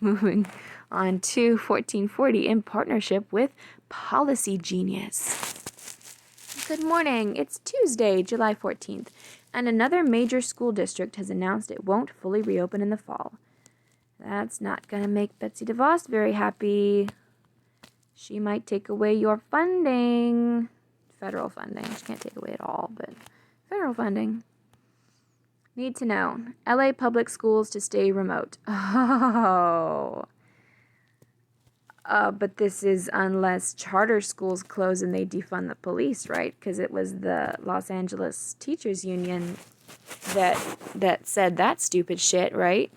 Moving on to 1440 in partnership with Policy Genius. Good morning. It's Tuesday, July 14th, and another major school district has announced it won't fully reopen in the fall. That's not going to make Betsy DeVos very happy. She might take away your funding. Federal funding. She can't take away it all, but federal funding. Need to know. LA public schools to stay remote. Oh. But this is unless charter schools close and they defund the police, right? Because it was the Los Angeles Teachers Union that said that stupid shit, right?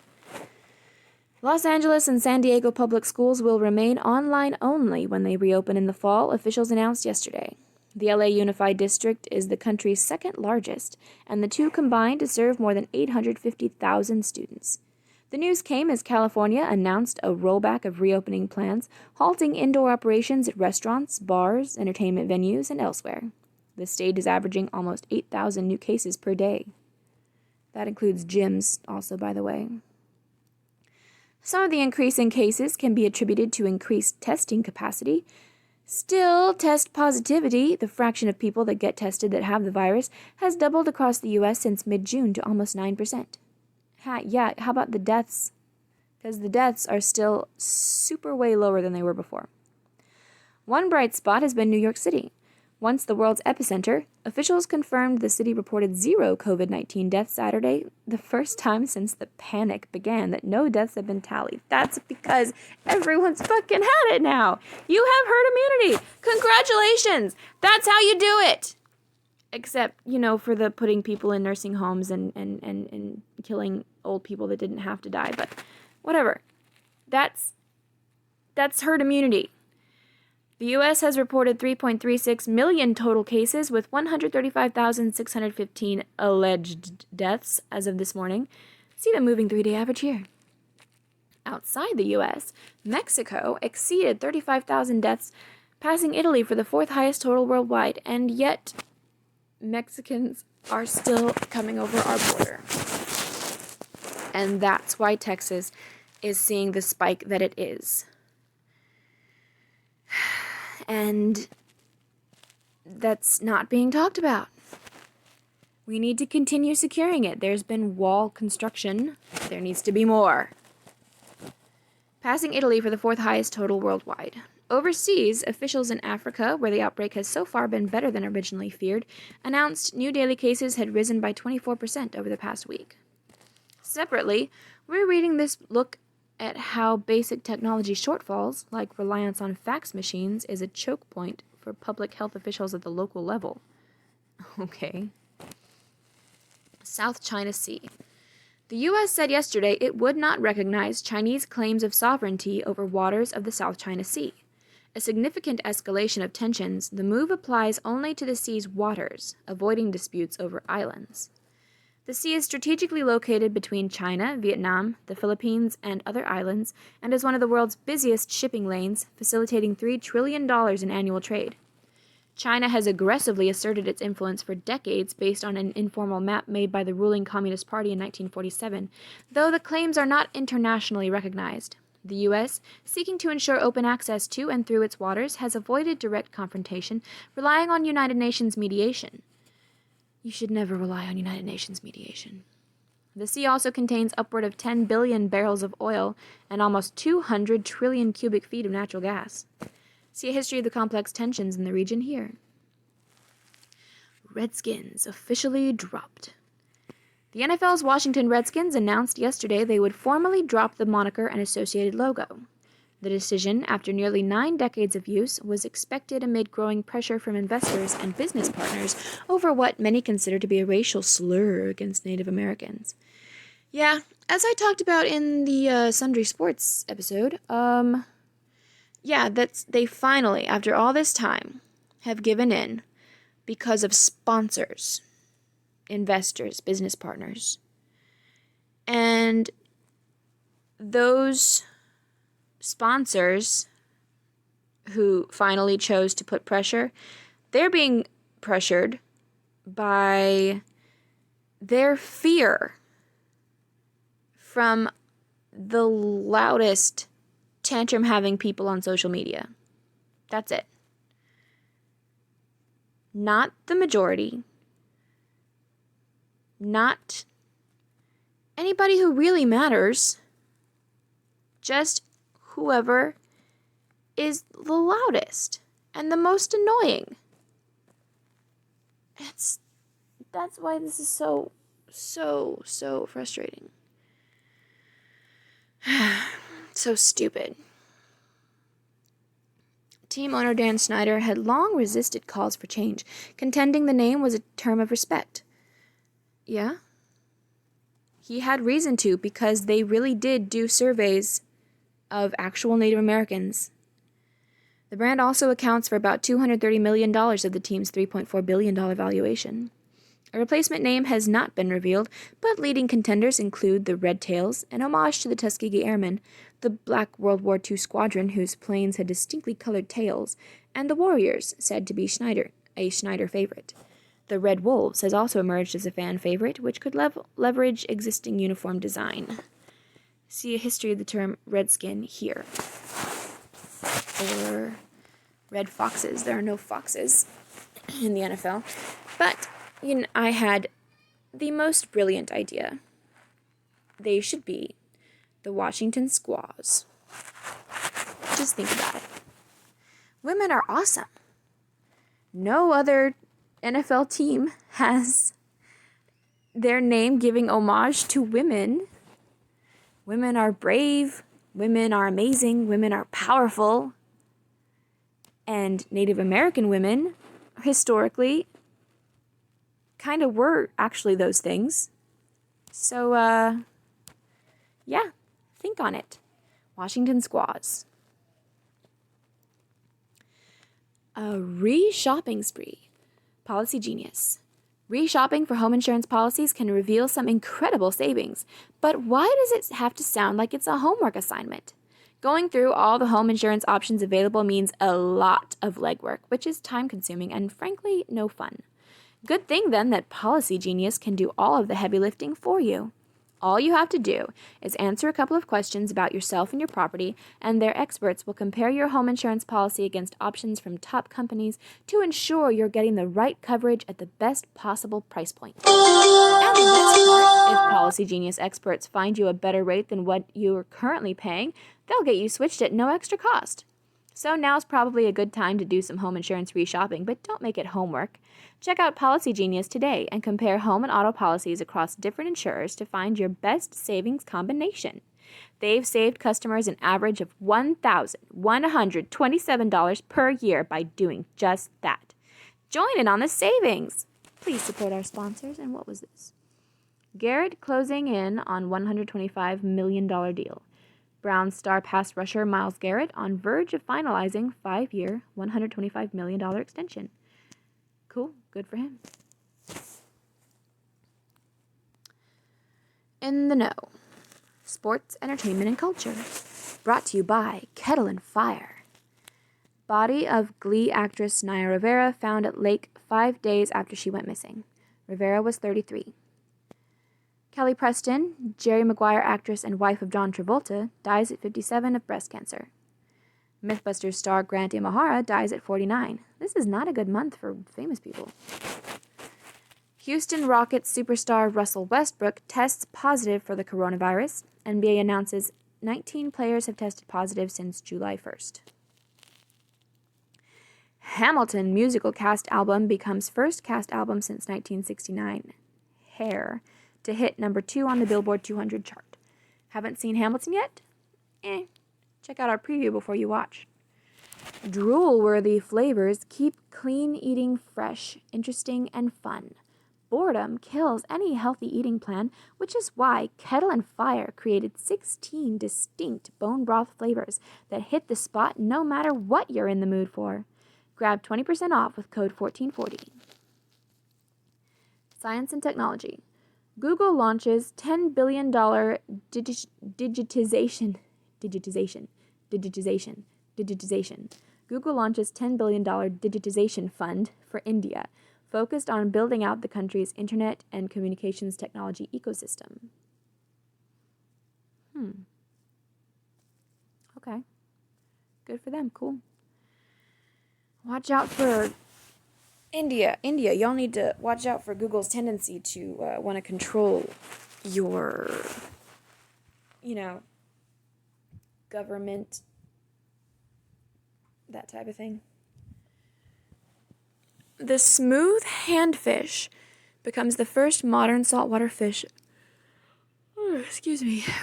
Los Angeles and San Diego public schools will remain online only when they reopen in the fall, officials announced yesterday. The LA Unified District is the country's second largest, and the two combined to serve more than 850,000 students. The news came as California announced a rollback of reopening plans, halting indoor operations at restaurants, bars, entertainment venues, and elsewhere. The state is averaging almost 8,000 new cases per day. That includes gyms, also, by the way. Some of the increase in cases can be attributed to increased testing capacity. Still, test positivity, the fraction of people that get tested that have the virus, has doubled across the U.S. since mid-June to almost 9%. How about the deaths? Because the deaths are still super way lower than they were before. One bright spot has been New York City. Once the world's epicenter, officials confirmed the city reported 0 COVID-19 deaths Saturday, the first time since the panic began that no deaths have been tallied. That's because everyone's fucking had it now. You have herd immunity. Congratulations. That's how you do it. Except, for the putting people in nursing homes and killing old people that didn't have to die. But whatever. That's herd immunity. The U.S. has reported 3.36 million total cases with 135,615 alleged deaths as of this morning. See the moving 3-day average here. Outside the U.S., Mexico exceeded 35,000 deaths, passing Italy for the fourth highest total worldwide, and yet Mexicans are still coming over our border. And that's why Texas is seeing the spike that it is. And that's not being talked about. We need to continue securing it. There's been wall construction. There needs to be more. Passing Italy for the fourth highest total worldwide. Overseas, officials in Africa, where the outbreak has so far been better than originally feared, announced new daily cases had risen by 24% over the past week. Separately, we're reading this look at how basic technology shortfalls, like reliance on fax machines, is a choke point for public health officials at the local level. Okay. South China Sea. The U.S. said yesterday it would not recognize Chinese claims of sovereignty over waters of the South China Sea. A significant escalation of tensions, the move applies only to the sea's waters, avoiding disputes over islands. The sea is strategically located between China, Vietnam, the Philippines, and other islands, and is one of the world's busiest shipping lanes, facilitating $3 trillion in annual trade. China has aggressively asserted its influence for decades based on an informal map made by the ruling Communist Party in 1947, though the claims are not internationally recognized. The U.S., seeking to ensure open access to and through its waters, has avoided direct confrontation, relying on United Nations mediation. You should never rely on United Nations mediation. The sea also contains upward of 10 billion barrels of oil and almost 200 trillion cubic feet of natural gas. See a history of the complex tensions in the region here. Redskins officially dropped. The NFL's Washington Redskins announced yesterday they would formally drop the moniker and associated logo. The decision, after nearly 9 decades of use, was expected amid growing pressure from investors and business partners over what many consider to be a racial slur against Native Americans. Yeah, as I talked about in the Sundry Sports episode, they finally, after all this time, have given in because of sponsors, investors, business partners. And those sponsors who finally chose to put pressure, they're being pressured by their fear from the loudest tantrum having people on social media. That's it. Not the majority. Not anybody who really matters. Just whoever is the loudest and the most annoying. That's why this is so frustrating. So stupid. Team owner Dan Snyder had long resisted calls for change, contending the name was a term of respect. Yeah? He had reason to, because they really did do surveys of actual Native Americans. The brand also accounts for about $230 million of the team's $3.4 billion valuation. A replacement name has not been revealed, but leading contenders include the Red Tails, an homage to the Tuskegee Airmen, the Black World War II Squadron, whose planes had distinctly colored tails, and the Warriors, said to be a Schneider favorite. The Red Wolves has also emerged as a fan favorite, which could leverage existing uniform design. See a history of the term Redskin here. Or Red Foxes. There are no foxes in the NFL. But I had the most brilliant idea. They should be the Washington Squaws. Just think about it. Women are awesome. No other NFL team has their name giving homage to women. Women are brave. Women are amazing. Women are powerful. And Native American women, historically, kind of were actually those things. So, yeah, think on it. Washington Squaws. A re-shopping spree. Policy genius. Re-shopping for home insurance policies can reveal some incredible savings, but why does it have to sound like it's a homework assignment? Going through all the home insurance options available means a lot of legwork, which is time-consuming and, frankly, no fun. Good thing, then, that Policy Genius can do all of the heavy lifting for you. All you have to do is answer a couple of questions about yourself and your property, and their experts will compare your home insurance policy against options from top companies to ensure you're getting the right coverage at the best possible price point. And the best part, if Policy Genius experts find you a better rate than what you're currently paying, they'll get you switched at no extra cost. So now's probably a good time to do some home insurance re-shopping, but don't make it homework. Check out Policy Genius today and compare home and auto policies across different insurers to find your best savings combination. They've saved customers an average of $1,127 per year by doing just that. Join in on the savings. Please support our sponsors. And what was this? Garrett closing in on $125 million deal. Browns star pass rusher Myles Garrett on verge of finalizing 5-year, $125 million extension. Cool. Good for him. In the know. Sports, entertainment, and culture. Brought to you by Kettle and Fire. Body of Glee actress Naya Rivera found at lake 5 days after she went missing. Rivera was 33. Kelly Preston, Jerry Maguire actress and wife of John Travolta, dies at 57 of breast cancer. Mythbusters star Grant Imahara dies at 49. This is not a good month for famous people. Houston Rockets superstar Russell Westbrook tests positive for the coronavirus. NBA announces 19 players have tested positive since July 1st. Hamilton musical cast album becomes first cast album since 1969. Hair. To hit number 2 on the Billboard 200 chart. Haven't seen Hamilton yet? Check out our preview before you watch. Drool-worthy flavors keep clean eating fresh, interesting, and fun. Boredom kills any healthy eating plan, which is why Kettle and Fire created 16 distinct bone broth flavors that hit the spot no matter what you're in the mood for. Grab 20% off with code 1440. Science and technology. Google launches $10 billion digitization. Google launches $10 billion digitization fund for India, focused on building out the country's internet and communications technology ecosystem. Okay. Good for them. Cool. Watch out for India. Y'all need to watch out for Google's tendency to want to control your, government, that type of thing. The smooth handfish becomes the first modern saltwater fish,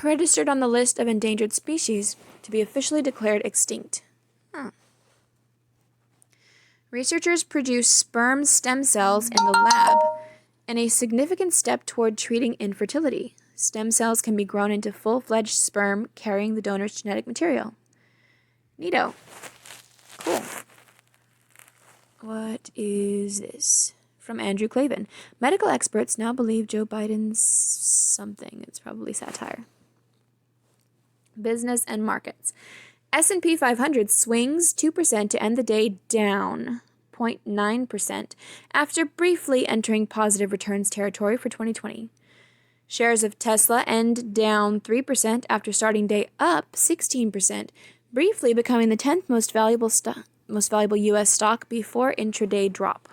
registered on the list of endangered species to be officially declared extinct. Researchers produce sperm stem cells in the lab in a significant step toward treating infertility. Stem cells can be grown into full-fledged sperm carrying the donor's genetic material. Neato. Cool. What is this? From Andrew Clavin. Medical experts now believe Joe Biden's something. It's probably satire. Business and markets. S&P 500 swings 2% to end the day down 0.9% after briefly entering positive returns territory for 2020. Shares of Tesla end down 3% after starting day up 16%, briefly becoming the 10th most valuable U.S. stock before intraday drop.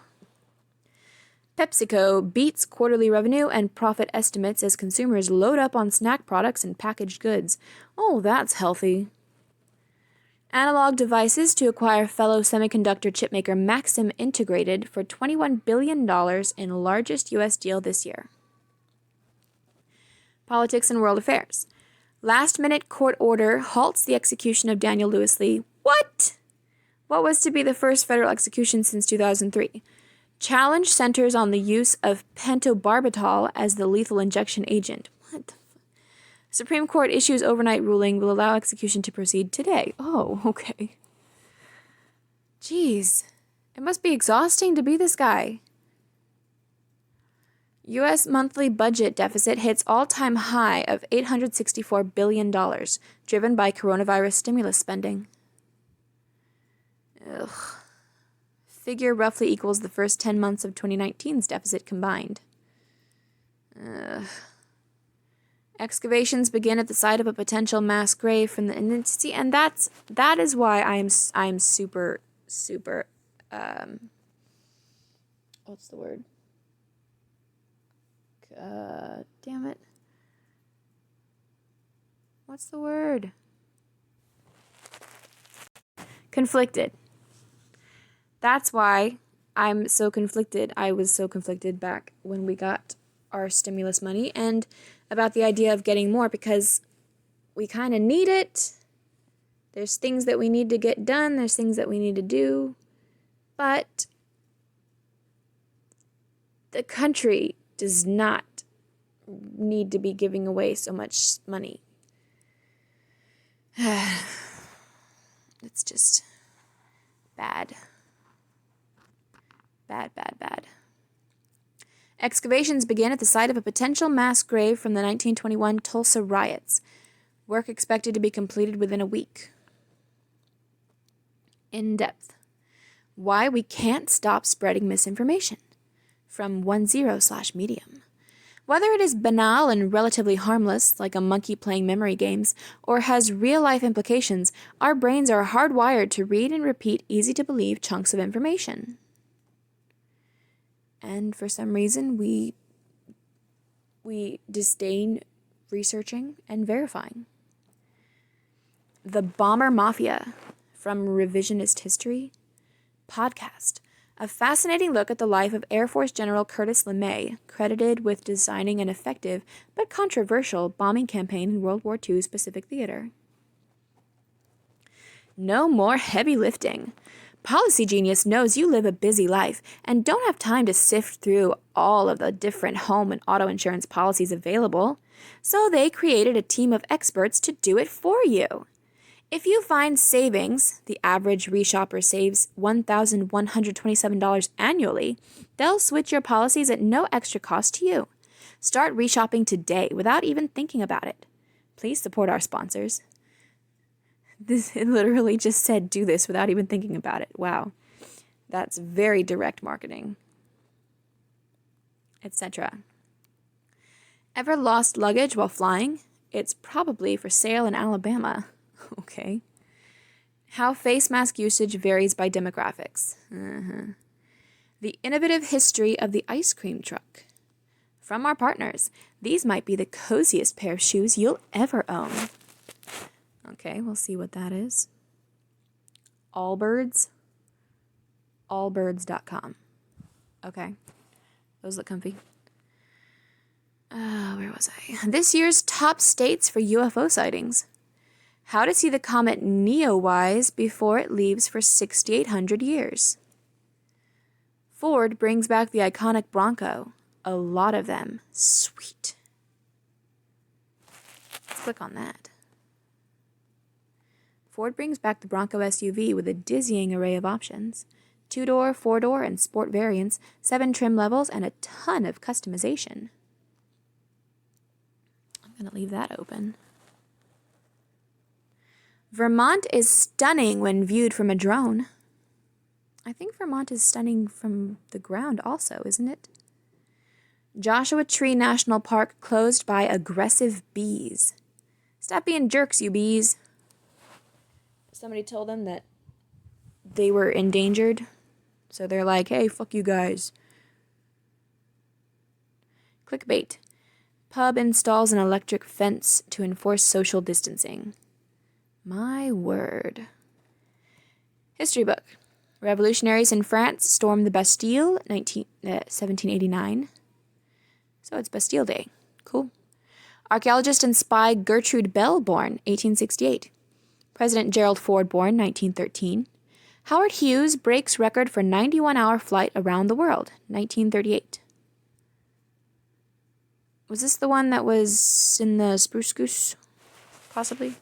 PepsiCo beats quarterly revenue and profit estimates as consumers load up on snack products and packaged goods. Oh, that's healthy. Analog Devices to acquire fellow semiconductor chipmaker Maxim Integrated for $21 billion in largest U.S. deal this year. Politics and world affairs. Last-minute court order halts the execution of Daniel Lewis Lee. What? What was to be the first federal execution since 2003? Challenge centers on the use of pentobarbital as the lethal injection agent. What the Supreme Court issues overnight ruling will allow execution to proceed today. Oh, okay. Jeez. It must be exhausting to be this guy. U.S. monthly budget deficit hits all-time high of $864 billion, driven by coronavirus stimulus spending. Ugh. Figure roughly equals the first 10 months of 2019's deficit combined. Ugh. Excavations begin at the site of a potential mass grave from the entity, and that is why I'm super what's the word? Damn it. What's the word? Conflicted. That's why I'm so conflicted. I was so conflicted back when we got our stimulus money and about the idea of getting more because we kind of need it. There's things that we need to get done. There's things that we need to do. But the country does not need to be giving away so much money. It's just bad. Bad. Excavations begin at the site of a potential mass grave from the 1921 Tulsa riots. Work expected to be completed within a week. In depth. Why we can't stop spreading misinformation. From 10/medium. Whether it is banal and relatively harmless, like a monkey playing memory games, or has real-life implications, our brains are hardwired to read and repeat easy-to-believe chunks of information. And for some reason, we disdain researching and verifying. The Bomber Mafia, from Revisionist History podcast. A fascinating look at the life of Air Force General Curtis LeMay, credited with designing an effective but controversial bombing campaign in World War II's Pacific Theater. No more heavy lifting. Policy Genius knows you live a busy life and don't have time to sift through all of the different home and auto insurance policies available, so they created a team of experts to do it for you. If you find savings, the average reshopper saves $1,127 annually, they'll switch your policies at no extra cost to you. Start reshopping today without even thinking about it. Please support our sponsors. It literally just said do this without even thinking about it. Wow. That's very direct marketing. Etc. Ever lost luggage while flying? It's probably for sale in Alabama. Okay. How face mask usage varies by demographics. The innovative history of the ice cream truck. From our partners, these might be the coziest pair of shoes you'll ever own. Okay, we'll see what that is. Allbirds. Allbirds.com. Okay, those look comfy. Where was I? This year's top states for UFO sightings. How to see the comet Neowise before it leaves for 6,800 years. Ford brings back the iconic Bronco. A lot of them. Sweet. Let's click on that. Ford brings back the Bronco SUV with a dizzying array of options. 2-door, 4-door, and sport variants, 7 trim levels, and a ton of customization. I'm going to leave that open. Vermont is stunning when viewed from a drone. I think Vermont is stunning from the ground also, isn't it? Joshua Tree National Park closed by aggressive bees. Stop being jerks, you bees. Somebody told them that they were endangered, so they're like, hey, fuck you guys. Clickbait. Pub installs an electric fence to enforce social distancing. My word. History book. Revolutionaries in France stormed the Bastille, 1789. So it's Bastille Day. Cool. Archaeologist and spy Gertrude Bell born, 1868. President Gerald Ford born, 1913. Howard Hughes breaks record for 91-hour flight around the world, 1938. Was this the one that was in the Spruce Goose? Possibly.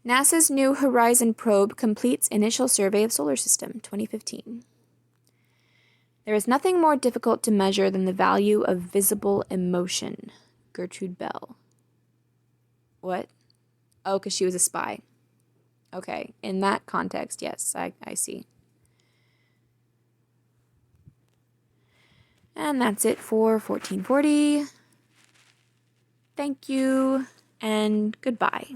NASA's New Horizon probe completes initial survey of solar system, 2015. There is nothing more difficult to measure than the value of visible emotion. Gertrude Bell. What? Oh, because she was a spy. Okay, in that context, yes, I see. And that's it for 1440. Thank you, and goodbye.